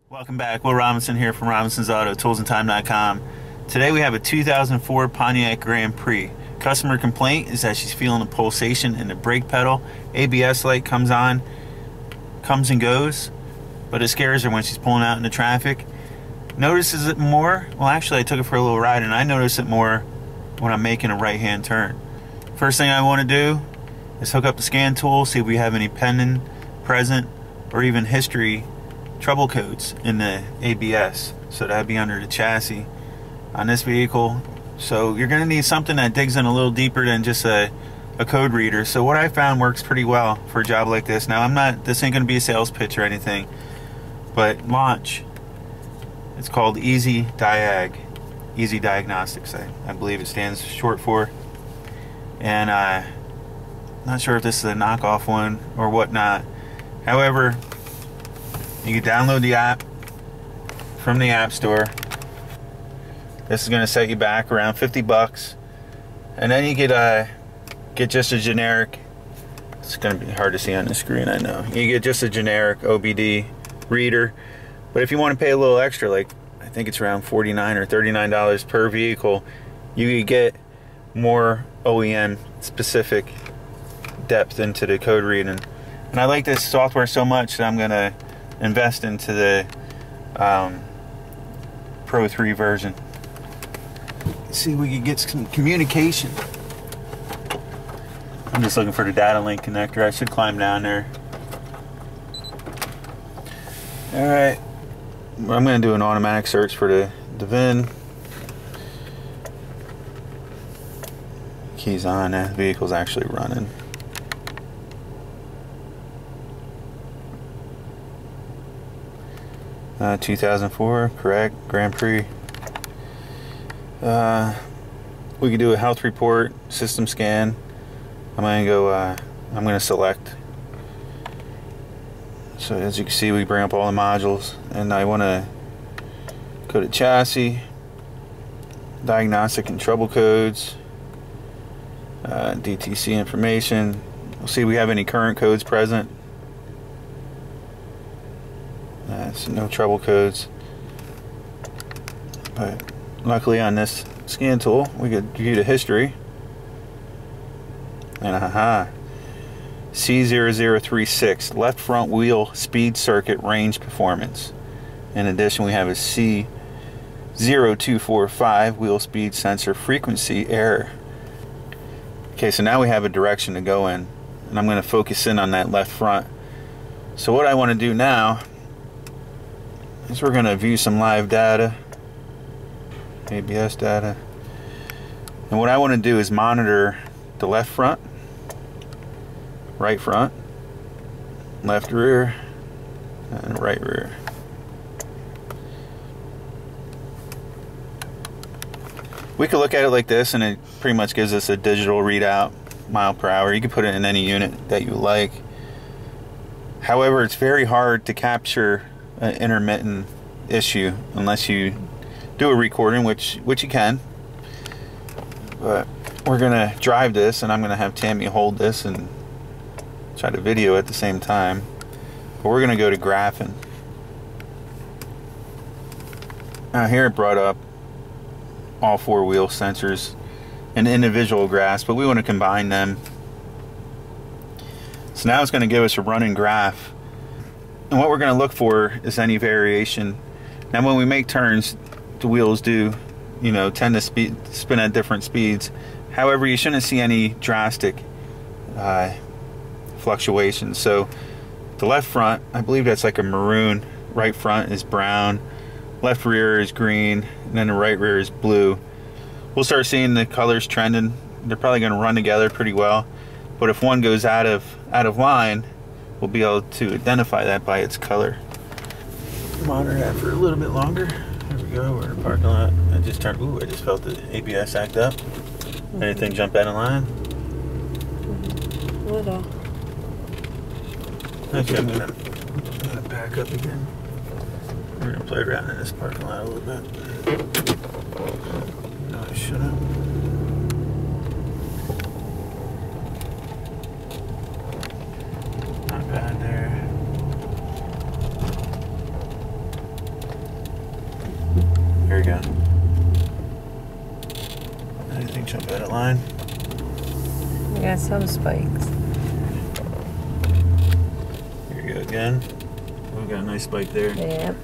Welcome back. Will Robinson here from Robinson's Auto, toolsandtime.com. Today we have a 2004 Pontiac Grand Prix. Customer complaint is that she's feeling a pulsation in the brake pedal. ABS light comes on, comes and goes, but it scares her when she's pulling out into traffic. Notices it more, well actually I took it for a little ride and I notice it more when I'm making a right-hand turn. First thing I want to do is hook up the scan tool, see if we have any pending, present, or even history trouble codes in the ABS. So that'd be under the chassis on this vehicle. So you're going to need something that digs in a little deeper than just a code reader. So what I found works pretty well for a job like this. Now this ain't going to be a sales pitch or anything, but launch. It's called Easy DIAG, Easy Diagnostics, I believe it stands short for. And not sure if this is a knockoff one or whatnot. However, you can download the app from the App Store. This is going to set you back around 50 bucks. And then you get just a generic, it's going to be hard to see on the screen, I know. You get just a generic OBD reader. But if you want to pay a little extra, like I think it's around $49 or $39 per vehicle, you could get more OEM specific depth into the code reading. And I like this software so much that I'm going to invest into the Pro 3 version. Let's see if we can get some communication. I'm just looking for the data link connector. I should climb down there. Alright. I'm going to do an automatic search for the VIN. Keys on, that vehicle's actually running. Uh, 2004, correct, Grand Prix. We can do a health report, system scan. I'm going to select. So as you can see, we bring up all the modules, and I want to go to chassis, diagnostic and trouble codes, DTC information. We'll see if we have any current codes present. So no trouble codes. But luckily on this scan tool, we could view the history. And C0036, left front wheel speed circuit range performance. In addition, we have a C0245 wheel speed sensor frequency error. Okay, so now we have a direction to go in, and I'm going to focus in on that left front. So what I want to do now is we're going to view some live data, ABS data, and what I want to do is monitor the left front, right front, left rear, and right rear. We could look at it like this, and it pretty much gives us a digital readout, mile per hour. You can put it in any unit that you like. However, it's very hard to capture an intermittent issue unless you do a recording, which you can. But we're gonna drive this, and I'm gonna have Tammy hold this and try to video at the same time. But we're gonna go to graphing. Now here it brought up all four wheel sensors and individual graphs, but we want to combine them. So now it's going to give us a running graph, and what we're going to look for is any variation. Now when we make turns, the wheels do, tend to spin at different speeds. However, you shouldn't see any drastic fluctuations. So the left front, I believe that's like a maroon, right front is brown, left rear is green, and then the right rear is blue. We'll start seeing the colors trending. They're probably going to run together pretty well, but if one goes out of line, we'll be able to identify that by its color. Monitor that for a little bit longer. There we go, we're in the parking lot. I just felt the ABS act up. Anything jump out of line? Little. Okay, I'm gonna back up again. We're gonna play around in this parking lot a little bit. No, I shouldn't. Anything jump out of line? We got some spikes. Here you go again. Oh, we got a nice spike there. Yep.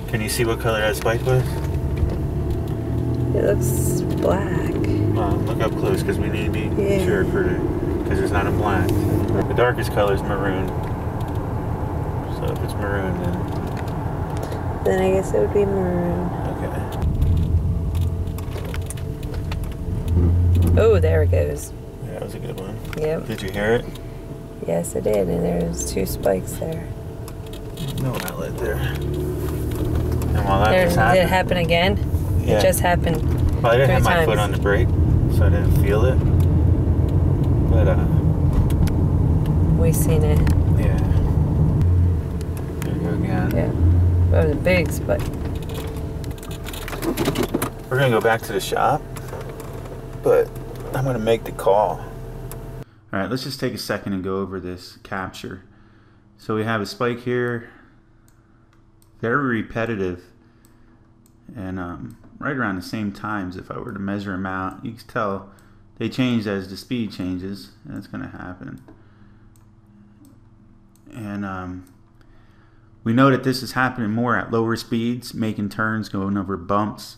Can you see what color that spike was? It looks black. Look up close because we need to be sure because there's not a black. The darkest color is maroon. So if it's maroon, then I guess it would be maroon. Okay. Oh, there it goes. Yeah, that was a good one. Yep. Did you hear it? Yes, I did, and there's 2 spikes there. No outlet there. And while that just happened, did it happen again? Yeah. It just happened. Well, I didn't have my foot on the brake, so I didn't feel it. But we seen it. Yeah. There you go again. Yeah. That was a big spike. We're gonna go back to the shop, but I'm gonna make the call. All right, let's just take a second and go over this capture. So we have a spike here, very repetitive, and right around the same times. If I were to measure them out, you can tell they change as the speed changes, and that's gonna happen. And we know that this is happening more at lower speeds, making turns, going over bumps.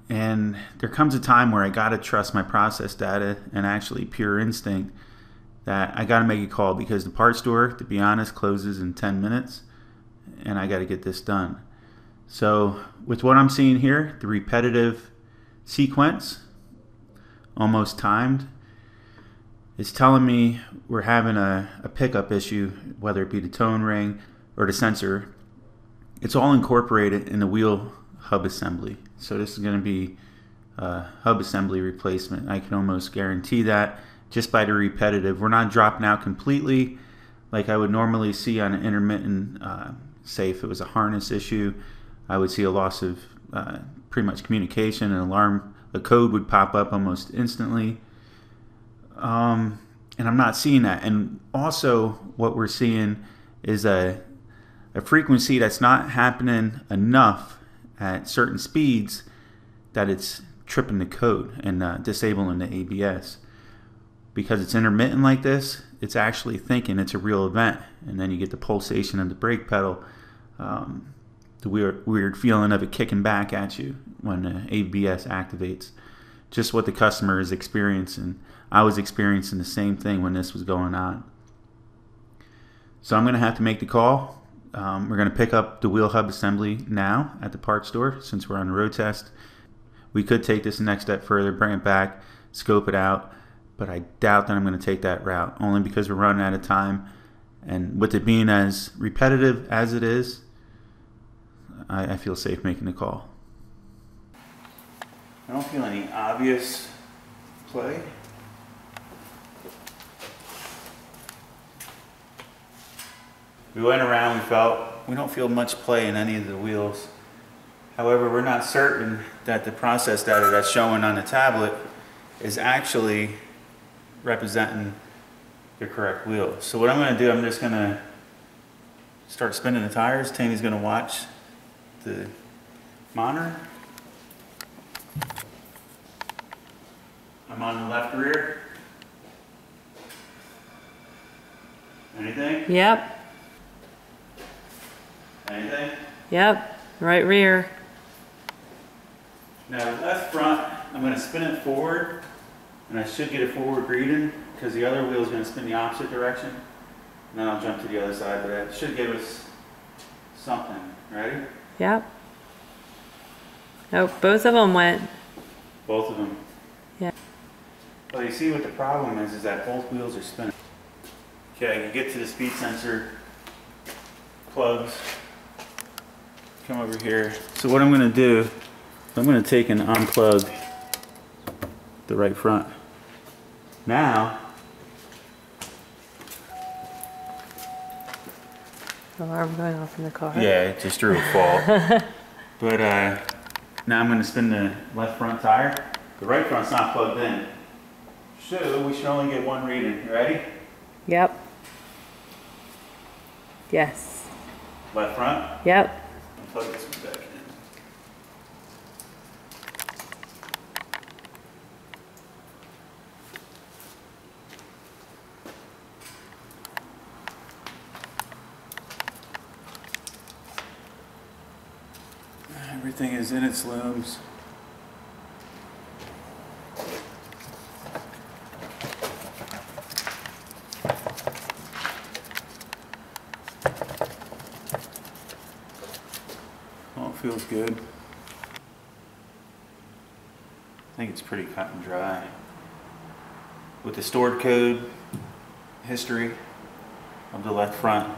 And there comes a time where I gotta trust my process data and actually pure instinct that I gotta make a call because the parts store, to be honest, closes in 10 minutes and I gotta get this done. So with what I'm seeing here, the repetitive sequence, almost timed, is telling me we're having a pickup issue, whether it be the tone ring or the sensor. It's all incorporated in the wheel hub assembly. So this is going to be a hub assembly replacement. I can almost guarantee that just by the repetitive. We're not dropping out completely like I would normally see on an intermittent, say if it was a harness issue, I would see a loss of pretty much communication, an alarm, a code would pop up almost instantly. And I'm not seeing that. And also what we're seeing is a frequency that's not happening enough at certain speeds that it's tripping the code and disabling the ABS. Because it's intermittent like this, it's actually thinking it's a real event, and then you get the pulsation of the brake pedal, the weird feeling of it kicking back at you when the ABS activates. Just what the customer is experiencing. I was experiencing the same thing when this was going on. So I'm going to have to make the call. We're going to pick up the wheel hub assembly now at the parts store since we're on the road test. We could take this next step further, bring it back, scope it out, but I doubt that I'm going to take that route, only because we're running out of time. And with it being as repetitive as it is, I feel safe making the call. I don't feel any obvious play. We went around, we don't feel much play in any of the wheels. However, we're not certain that the process data that's showing on the tablet is actually representing the correct wheel. So what I'm going to do, I'm just going to start spinning the tires. Tammy's going to watch the monitor. I'm on the left rear. Anything? Yep. Anything? Yep. Right rear. Now left front, I'm going to spin it forward, and I should get a forward reading because the other wheel is going to spin the opposite direction. And then I'll jump to the other side, but that should give us something. Ready? Yep. Oh, both of them went. Both of them. Yeah. Well, you see what the problem is that both wheels are spinning. Okay, you get to the speed sensor plugs. Come over here. So what I'm going to do, I'm going to take and unplug the right front. Now, Alarm going off in the car. yeah, it just drew a fault. But now I'm going to spin the left front tire. The right front's not plugged in. So we should only get one reading. Ready? Yep. Yes. Left front. Yep. Plug this one back Everything is in its looms. All feels good. I think it's pretty cut and dry. With the stored code, history of the left front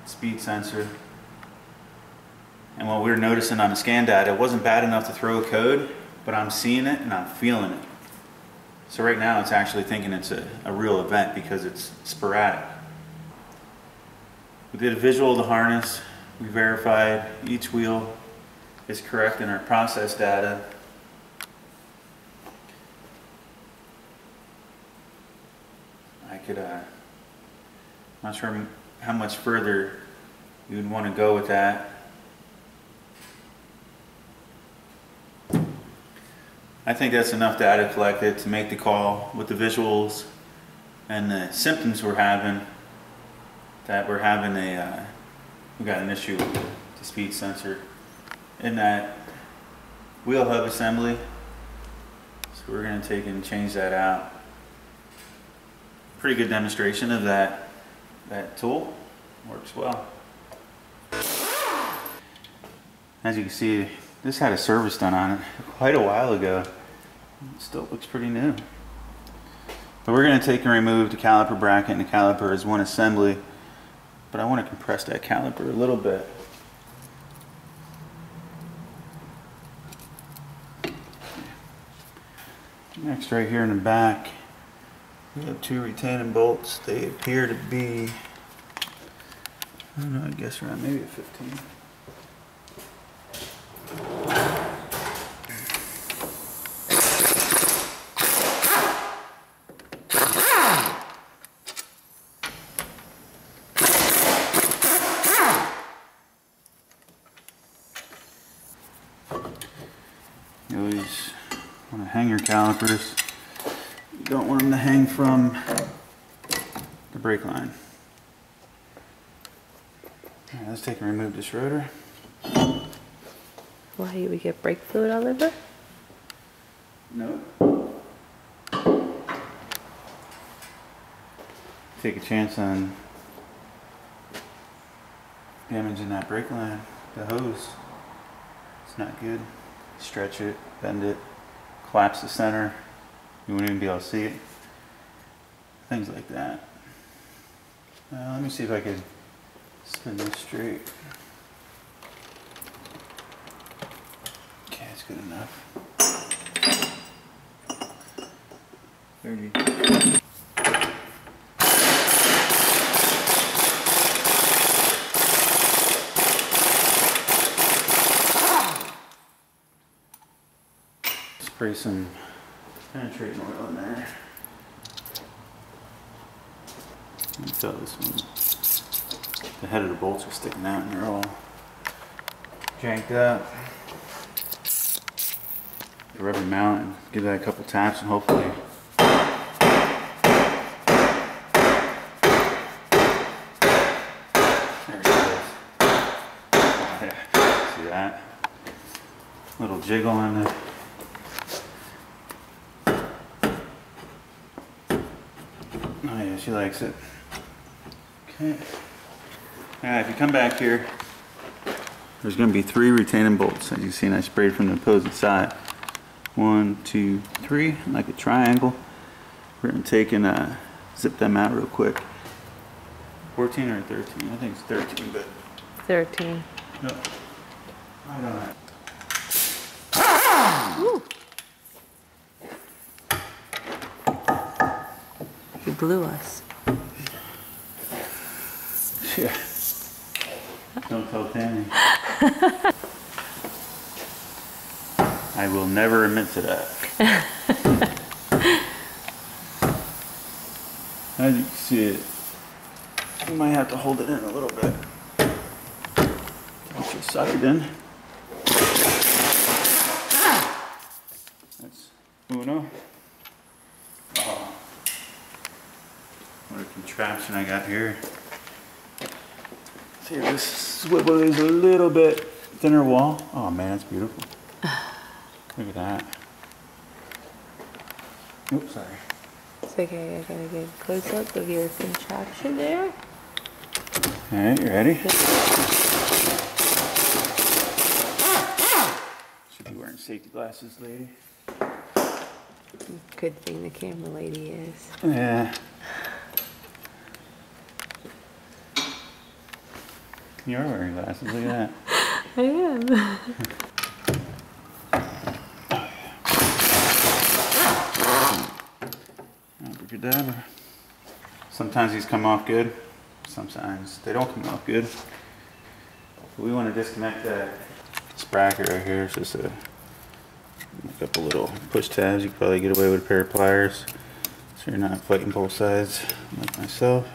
speed sensor, and what we were noticing on the scan data, it wasn't bad enough to throw a code, but I'm seeing it and I'm feeling it. So right now it's actually thinking it's a real event because it's sporadic. We did a visual of the harness. We verified each wheel is correct in our process data. I'm not sure how much further you would want to go with that. I think that's enough data collected to make the call with the visuals and the symptoms we're having, that we're having we got an issue with the speed sensor in that wheel hub assembly. So we're going to take and change that out. Pretty good demonstration of that tool. Works well. As you can see, this had a service done on it quite a while ago. It still looks pretty new. But we're going to take and remove the caliper bracket and the caliper as one assembly. But I want to compress that caliper a little bit. Next, right here in the back, we have two retaining bolts. They appear to be, I don't know, I guess around maybe a 15. You always want to hang your calipers. You don't want them to hang from the brake line. All right, let's take and remove this rotor. Why, we get brake fluid all over? Nope. Take a chance on damaging that brake line, the hose. It's not good. Stretch it, bend it, collapse the center. You won't even be able to see it. Things like that. Let me see if I can spin this straight. Okay, that's good enough. 30. Spray some penetrating oil in there. You can tell this one, the head of the bolts are sticking out and they're all janked up. The rubber mount, and give that a couple taps and hopefully there it is. Oh, yeah. See that? Little jiggle on the oh yeah, she likes it. Okay. Alright, if you come back here, there's going to be 3 retaining bolts. As you see, I sprayed from the opposing side. 1, 2, 3, like a triangle. We're going to take and zip them out real quick. 14 or 13? I think it's 13, but 13. no. I don't know. Ooh. You blew us. Yeah. Don't tell Tammy. I will never admit to that. As you can see it, you might have to hold it in a little bit. Once you're suckered in. That's uno. Oh. What a contraption I got here. See, this swivel is a little bit thinner wall. Oh man, that's beautiful. Look at that. Oops, sorry. It's okay, I gotta get a close up of your contraption there. Alright, you ready? Should be wearing safety glasses, lady. Good thing the camera lady is. Yeah. You are wearing glasses, look at that. I am. Abracadabra. Sometimes these come off good, sometimes they don't come off good. We want to disconnect that bracket right here. It's just a couple little push tabs. You can probably get away with a pair of pliers, so you're not fighting both sides like myself.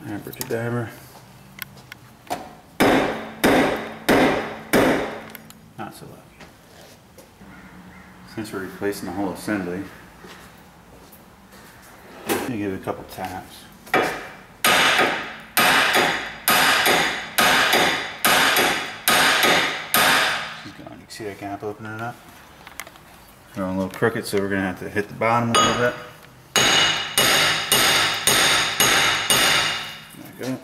Abracadabra. Not so lucky. Since we're replacing the whole assembly, I'm gonna give it a couple taps. She's gone. You can see that gap opening up. Going a little crooked, so we're gonna have to hit the bottom a little bit. Back up.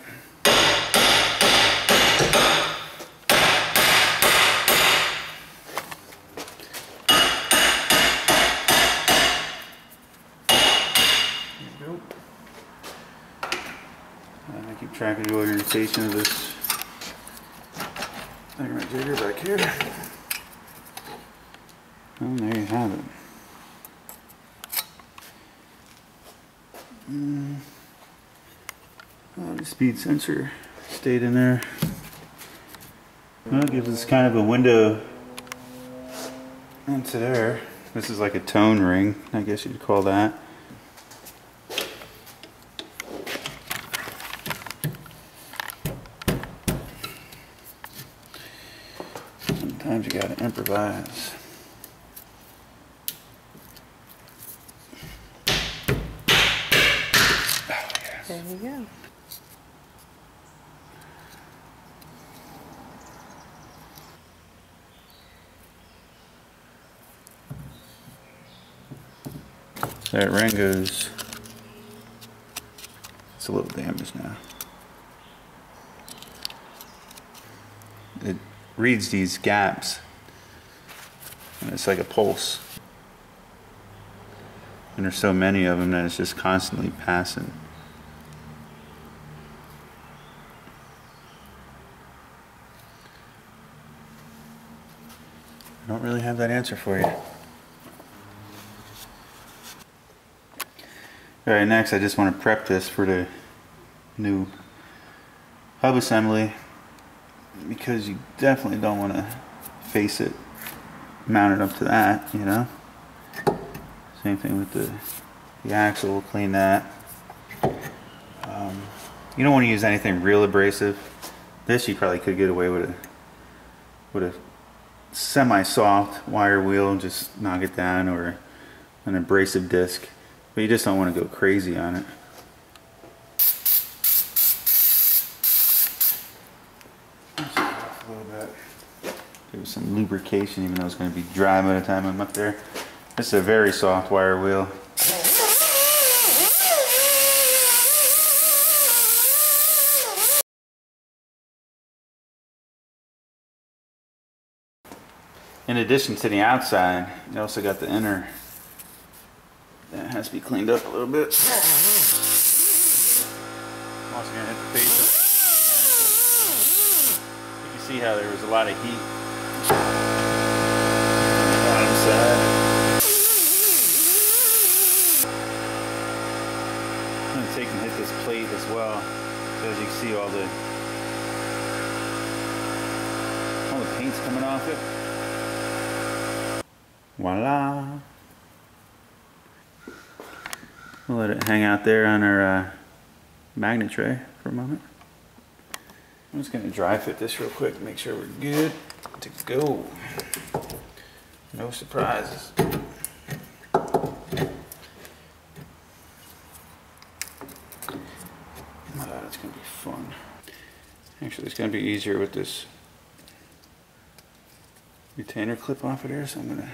I keep track of the orientation of this thing right jigger back here. And there you have it. The speed sensor stayed in there. Well, it gives us kind of a window into there. This is like a tone ring, I guess you'd call that. Sometimes you gotta improvise. Oh, yes. There we go. That ring goes, it's a little damaged now. It reads these gaps, and it's like a pulse. And there's so many of them that it's just constantly passing. I don't really have that answer for you. Alright, next I just want to prep this for the new hub assembly, because you definitely don't want to face it mounted up to that, you know. Same thing with the axle, we'll clean that. You don't want to use anything real abrasive. This you probably could get away with a semi-soft wire wheel, just knock it down, or an abrasive disc. But you just don't want to go crazy on it. A little bit. Give it some lubrication, even though it's going to be dry by the time I'm up there. This is a very soft wire wheel. In addition to the outside, you also got the inner. That has to be cleaned up a little bit. I'm also going to hit the face. You can see how there was a lot of heat on the bottom side. I'm going to take and hit this plate as well, so as you can see all the paint's coming off it. Voila! We'll let it hang out there on our magnet tray for a moment. I'm just going to dry fit this real quick to make sure we're good to go. No surprises. Oh, that's going to be fun. Actually, it's going to be easier with this retainer clip off of there, so I'm going to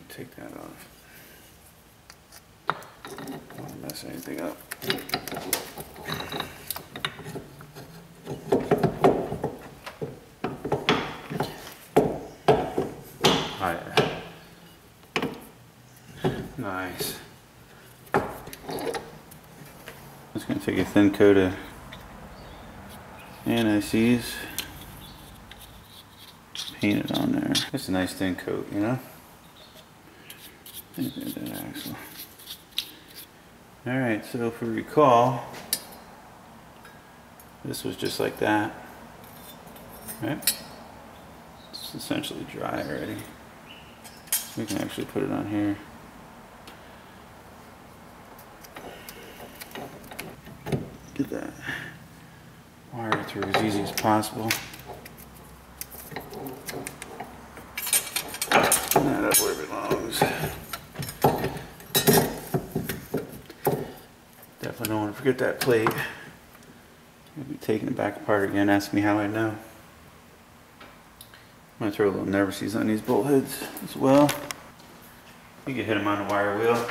take that off. Don't want to mess anything up. Alright. Nice. I'm just going to take a thin coat of anti-seize, paint it on there. Just a nice thin coat, you know? That axle. Alright, so if we recall, this was just like that, right? It's essentially dry already. We can actually put it on here. Get that wire it through as easy as possible. Put that up where it belongs. Definitely don't want to forget that plate. I'll be taking it back apart again. Ask me how I know. I'm going to throw a little nervousies on these bolt heads as well. You can hit them on the wire wheel.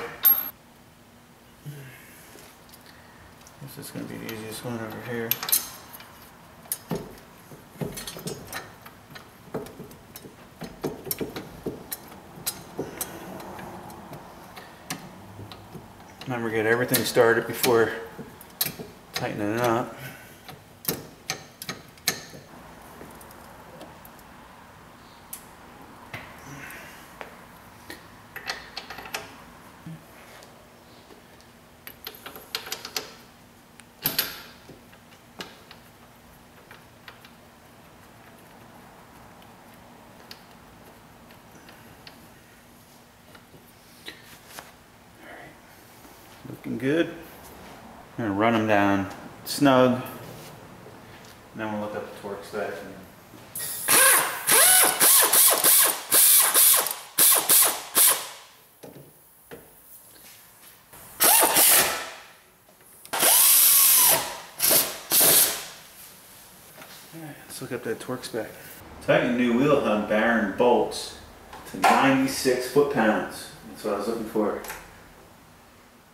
This is going to be the easiest one over here. Remember, get everything started before tightening it up. Looking good. I'm going to run them down snug, and then we'll look up the torque spec. Alright, let's look up that torque spec. Tighten new wheel hub bearing bolts to 96 foot-pounds. That's what I was looking for.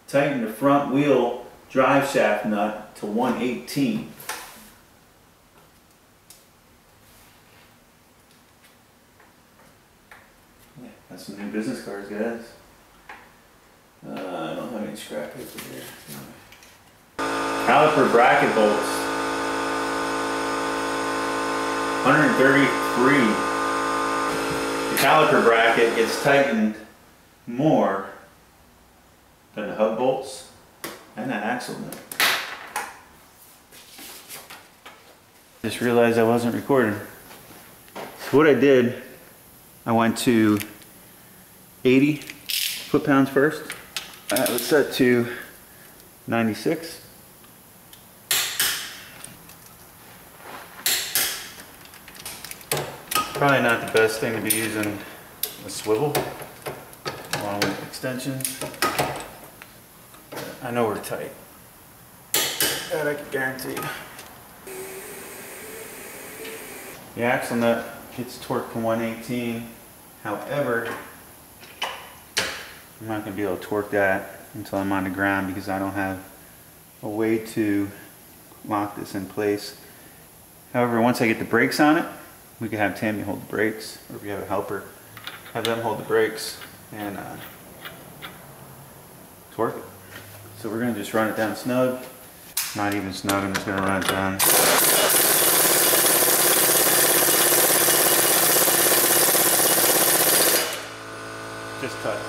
Tighten the front wheel drive shaft nut to 118. Yeah, that's some new business cards, guys. I don't have any scrap paper here. Caliper bracket bolts. 133. The caliper bracket gets tightened more than the hub bolts and that axle nut. Just realized I wasn't recording. So what I did, I went to 80 foot-pounds first. Let's set to 96. Probably not the best thing to be using a swivel along with extensions. I know we're tight. That I can guarantee. The axle nut gets torqued to 118. However, I'm not going to be able to torque that until I'm on the ground because I don't have a way to lock this in place. However, once I get the brakes on it, we can have Tammy hold the brakes, or if you have a helper, have them hold the brakes and torque it. So we're going to just run it down snug. Not even snug, I'm just going to run it down. Just touch.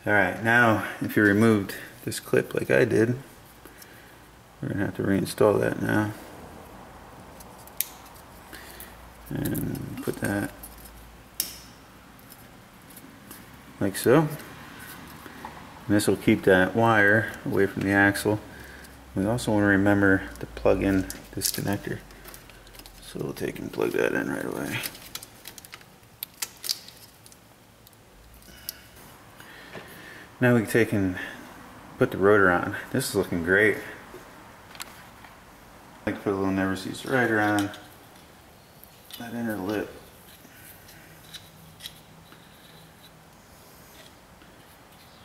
Alright, now if you removed this clip like I did, we're going to have to reinstall that now. And put that like so. And this will keep that wire away from the axle. We also want to remember to plug in this connector. So we'll take and plug that in right away. Now we can take and put the rotor on. This is looking great. I like to put a little never cease right around that inner lip.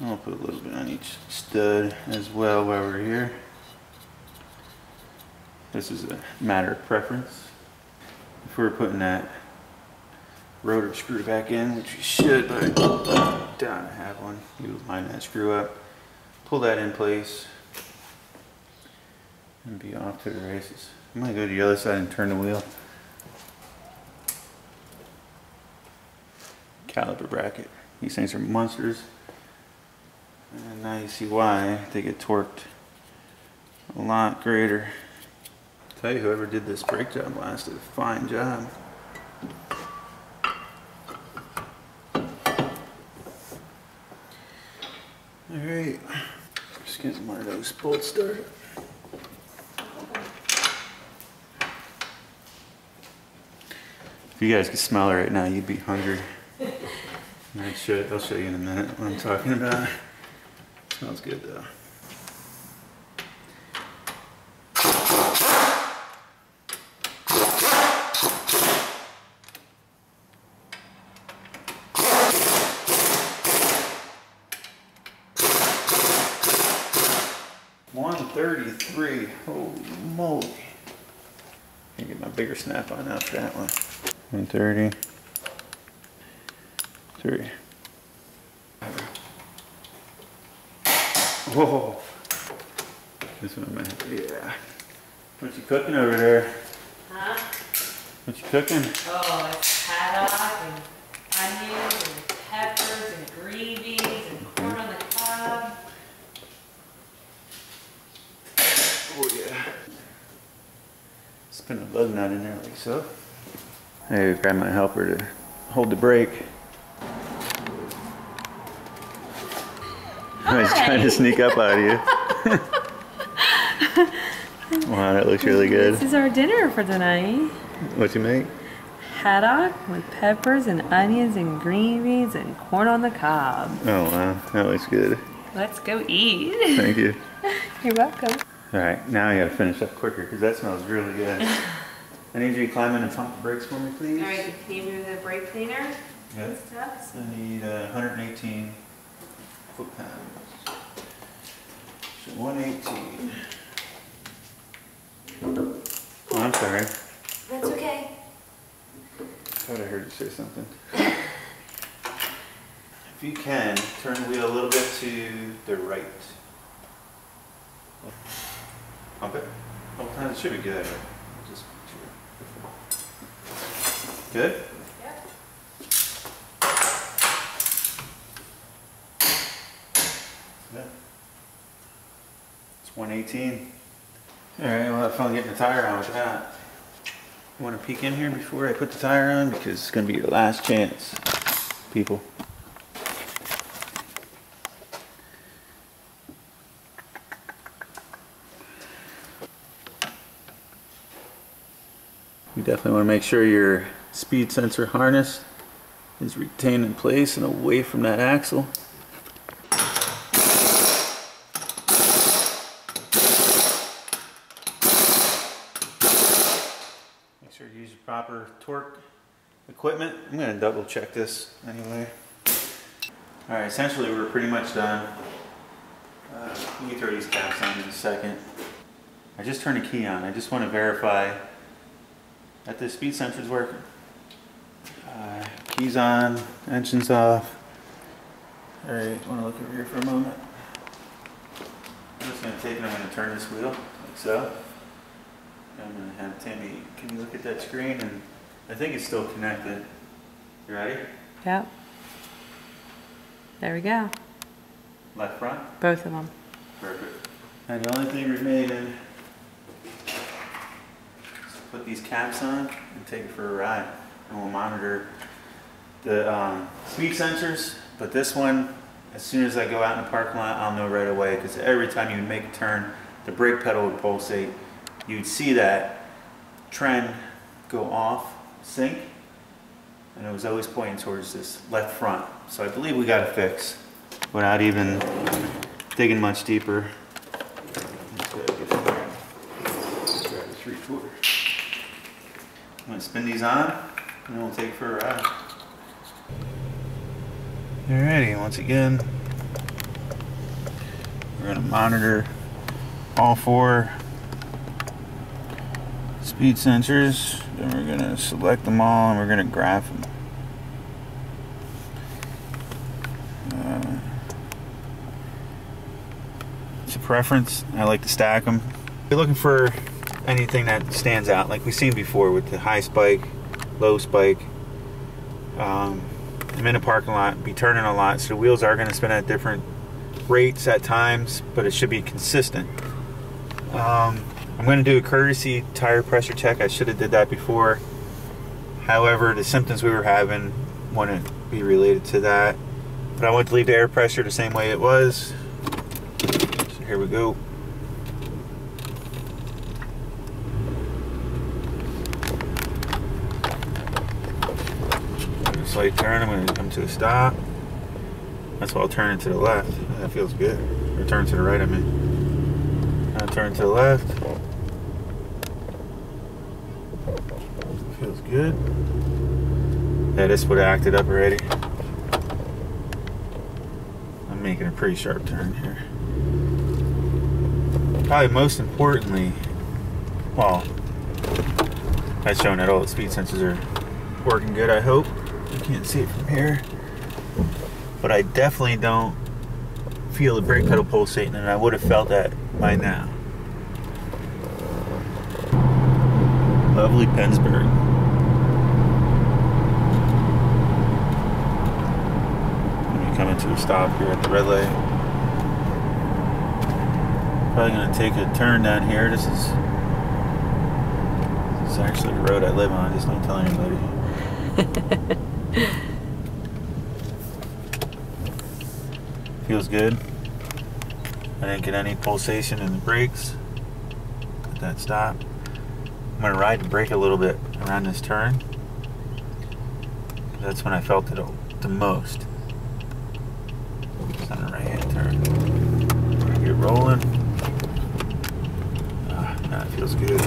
I'll put a little bit on each stud as well while we're here. This is a matter of preference. If we're putting that rotor screw back in, which we should, but I don't have one, you line that screw up, pull that in place, and be off to the races. I'm gonna go to the other side and turn the wheel. Caliper bracket. These things are monsters. And now you see why they get torqued a lot greater. I'll tell you, whoever did this brake job last did a fine job. Alright, just getting one of those bolts started. If you guys could smell it right now, you'd be hungry. I'll show you in a minute what I'm talking about. Smells good though. $133. Holy moly. I can get my bigger snap on out for that one. 133. Whoa. This one I might have to, yeah. What you cooking over there? Huh? What you cooking? Oh, it's haddock and onions and peppers and greavies and corn on the cob. Oh yeah. Spin a bug nut in there like so. Hey, grab my helper to hold the brake. I was trying to sneak up out of you. Wow, that looks really good. This is our dinner for tonight. What you make? Haddock with peppers and onions and green beans and corn on the cob. Oh wow, that looks good. Let's go eat. Thank you. You're welcome. Alright, now I gotta finish up quicker because that smells really good. I need you to climb in and pump the brakes for me, please. Alright, can you move the brake cleaner? Yep. Steps? I need 118 foot-pounds. So 118. Oh, I'm sorry. That's okay. I thought I heard you say something. If you can, turn the wheel a little bit to the right. Pump it. Oh, it should be good. Just good? Yep. Yeah. It's 118. Alright, we'll have fun getting the tire on with that. You want to peek in here before I put the tire on? Because it's going to be your last chance, people. You definitely want to make sure your speed sensor harness is retained in place and away from that axle. Make sure you use your proper torque equipment. I'm going to double check this anyway. Alright, essentially we're pretty much done. You can throw these caps on in a second. I just turned a key on. I just want to verify that the speed sensor is working. Keys on, engine's off. Alright, want to look over here for a moment. I'm just going to take it, I'm going to turn this wheel like so. I'm going to have Tammy, can you look at that screen? And I think it's still connected. You ready? Yep. There we go. Left front? Both of them. Perfect. And the only thing remaining is to put these caps on and take it for a ride. And we'll monitor the speed sensors, but this one, as soon as I go out in the parking lot, I'll know right away, because every time you would make a turn, the brake pedal would pulsate. You'd see that trend go off, sync, and it was always pointing towards this left front. So I believe we got it fixed without even digging much deeper. Let's go get grab this tour. I'm gonna spin these on and we'll take it for a ride. Alrighty, once again, we're gonna monitor all 4 speed sensors, then we're gonna select them all and we're gonna graph them. It's a preference. I like to stack them. You're looking for anything that stands out, like we've seen before with the high spike, low spike. I'm in a parking lot, be turning a lot, so the wheels are going to spin at different rates at times, but it should be consistent. I'm going to do a courtesy tire pressure check. I should have did that before. However, the symptoms we were having wouldn't be related to that. But I want to leave the air pressure the same way it was. So here we go. Slight turn, I'm going to come to a stop. That's why I'll turn it to the left. That feels good. Or turn to the right, I mean. I'll turn to the left. Feels good. Yeah, this would have acted up already. I'm making a pretty sharp turn here. Probably most importantly, well, that's showing that all the speed sensors are working good, I hope. You can't see it from here, but I definitely don't feel the brake pedal pulsating, and I would have felt that by now. Lovely Pennsburg. Let me come into a stop here at the red light. Probably gonna take a turn down here. This is actually the road I live on. Just don't tell anybody. Feels good. I didn't get any pulsation in the brakes at that stop. I'm going to ride the brake a little bit around this turn. That's when I felt it the most. It's on the right hand turn. Get rolling. Now it feels good.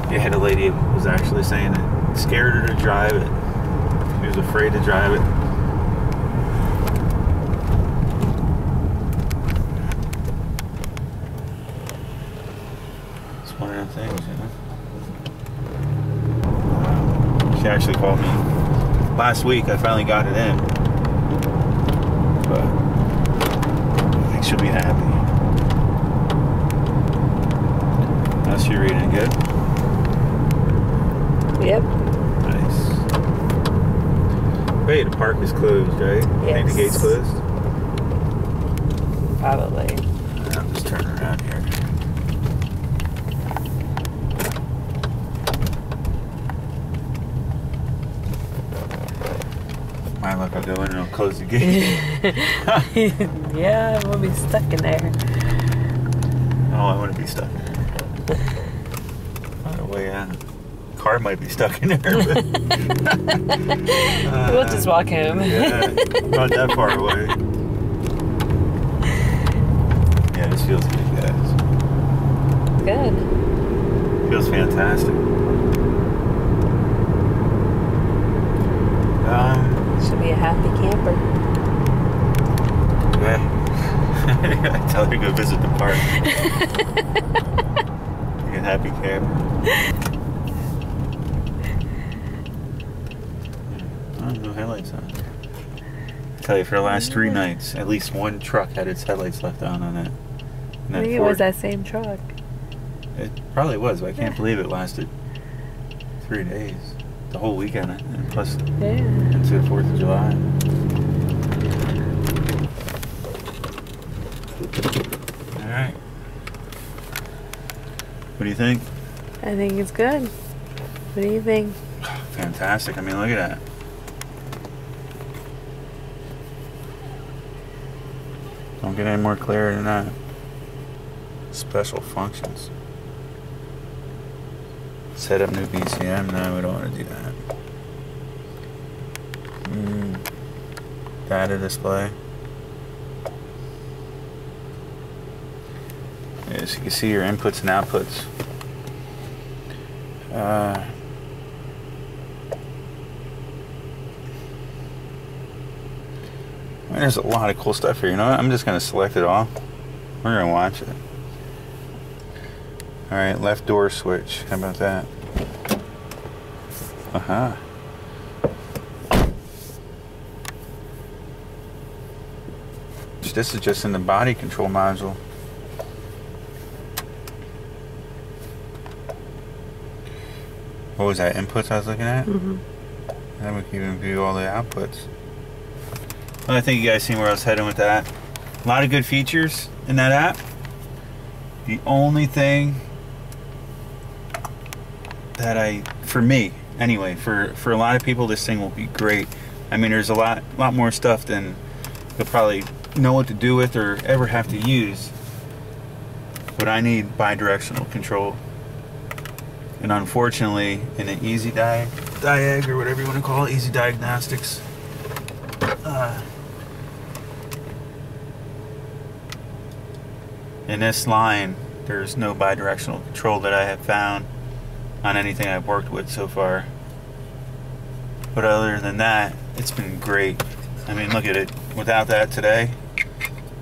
I had a lady who was actually saying it scared her to drive it. She was afraid to drive it. It's one of them things, you know. She actually called me last week. I finally got it in, but I think she'll be happy. How's she reading? Good? Yep. Nice. Wait, the park is closed, right? Yes. I think the gate's closed? Probably. I'll just turn around here. My luck, I'll go in and I'll close the gate. Yeah, we'll be stuck in there. Oh, I want to be stuck in there. Find a way out. Car might be stuck in there, but we'll just walk home. Yeah, not that far away. Yeah, this feels good, guys. Good. Feels fantastic. Should be a happy camper. Yeah. I tell her to go visit the park. Be a happy camper. No headlights on. I tell you, for the last 3 nights, at least one truck had its headlights left on it. I think it was that same truck. It probably was, but I can't believe it lasted 3 days. The whole weekend, and plus into the 4th of July. Alright. What do you think? I think it's good. What do you think? Fantastic. I mean, look at that. Don't get any more clear than that. Special functions. Set up new BCM. No, we don't want to do that. Data display. Yeah, so you can see your inputs and outputs. There's a lot of cool stuff here. You know what? I'm just going to select it all. We're going to watch it. Alright, left door switch. How about that? This is just in the body control module. What was that? Inputs I was looking at? And then we can even view all the outputs. Well, I think you guys seen where I was heading with that. A lot of good features in that app. The only thing that for me anyway, for a lot of people, this thing will be great. I mean, there's a lot more stuff than you'll probably know what to do with or ever have to use. But I need bi-directional control. And unfortunately, in an easy DIAG or whatever you want to call it, easy diagnostics, in this line, there's no bi-directional control that I have found on anything I've worked with so far. But other than that, it's been great. I mean, look at it. Without that today,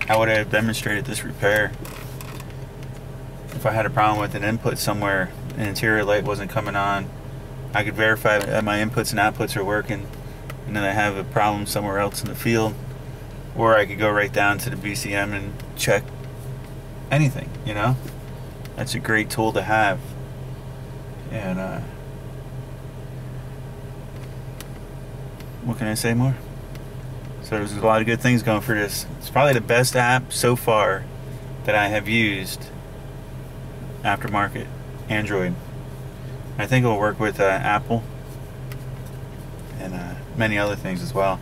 how would I have demonstrated this repair? If I had a problem with an input somewhere, an interior light wasn't coming on, I could verify that my inputs and outputs are working, and then I have a problem somewhere else in the field, or I could go right down to the BCM and check anything, you know? That's a great tool to have. And what can I say more? So there's a lot of good things going for this. It's probably the best app so far that I have used aftermarket Android. I think it'll work with Apple and many other things as well.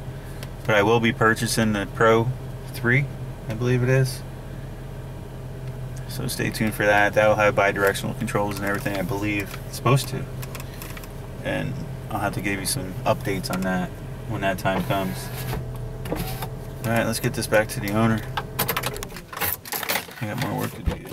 But I will be purchasing the Pro 3, I believe it is. So stay tuned for that. That will have bi-directional controls and everything, I believe it's supposed to. And I'll have to give you some updates on that when that time comes. Alright, let's get this back to the owner. I got more work to do.